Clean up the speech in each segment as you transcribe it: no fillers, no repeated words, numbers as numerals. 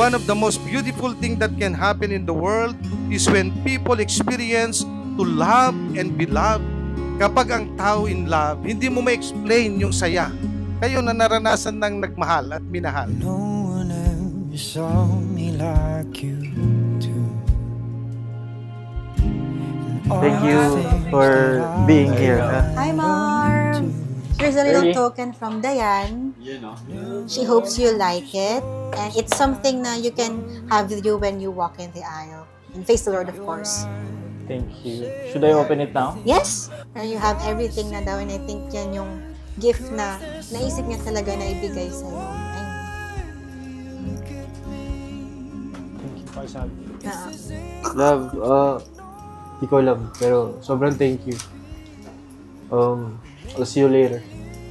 one of the most beautiful things that can happen in the world is when people experience to love and be loved. Kapag ang tao in love, hindi mo ma-explain yung saya. Kayo na naranasan ng nagmahal at minahal. No one ever saw me like you do. Thank you for being here. Hi, Marv! Here's a little token from Diane. She hopes you like it. And it's something na you can have with you when you walk in the aisle. And face the Lord, of course. Thank you. Should I open it now? Yes! And you have everything na daw. And I think yan yung gift na naisip niya talaga na ibigay sa'yo. Thank you, Faisal. Love, di ko alam, pero sobrang thank you. I'll see you later.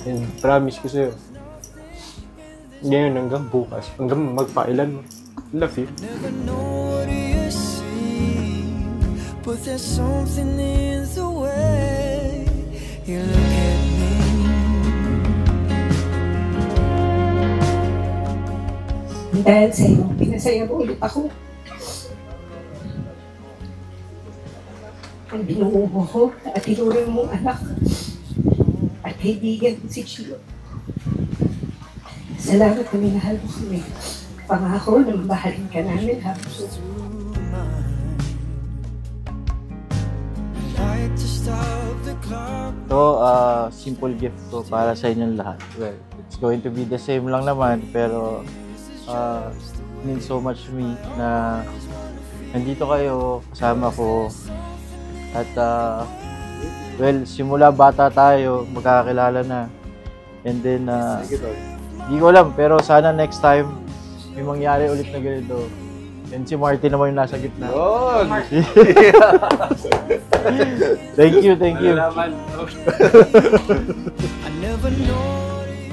And promise ko sa'yo, ngayon hanggang bukas, hanggang magpailan mo. Love you. Never know what you see, but there's something in the way you look at me. Dahil sa'yo, pinasaya mo ulit ako. Ang binuo mo ko at tinuring mong anak at kaibigan ko si Chio. Salamat na minahal mo kami. Pangako na mabahalin ka namin habang susunod. Ito, simple gift to para sa inyong lahat. Well, it's going to be the same lang naman, pero it means so much to me na nandito kayo, kasama ko. At, well, simula bata tayo, magkakakilala na. And then, di ko alam, pero sana next time, may mangyari ulit na ganito. And si Martin naman yung nasa gitna. Thank you, thank you.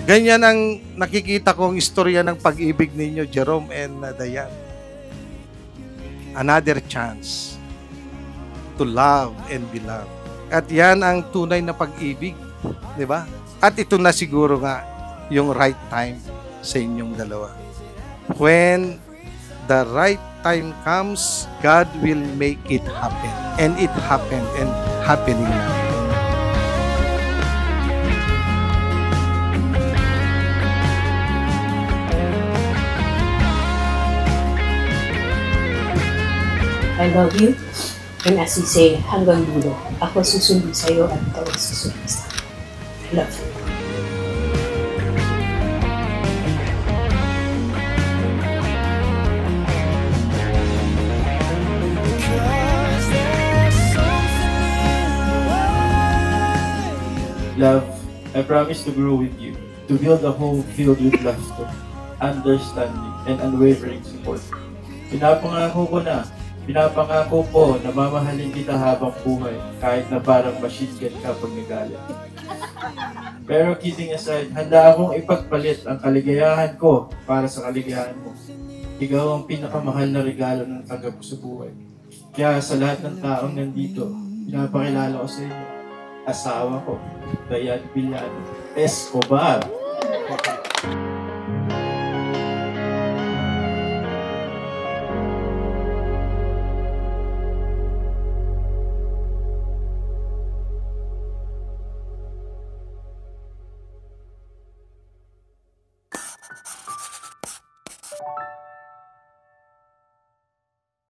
Ganyan ang nakikita kong istorya ng pag-ibig ninyo, Jerome and Diane. Another chance to love and be loved. At yan ang tunay na pag-ibig, di ba? At ito na siguro nga yung right time sa inyong dalawa. When the right time comes, God will make it happen. And it happened and happening now. I love you. And as we say, hanggang dulo, ako susunod sa'yo at ikaw susunod sa akin. I love you. Love, I promise to grow with you, to build a home filled with laughter, understanding, and unwavering support. Pinapangako ko na mamahalin kita habang buhay, kahit na parang machine gun kapag nagalit. Pero kidding aside, handa akong ipagpalit ang kaligayahan ko para sa kaligayahan mo. Ikaw ang pinakamahal na regalo ng tanggap ko sa buhay. Kaya sa lahat ng taong nandito, pinapakilala ko sa inyo, asawa ko, Diane Villano Escobar.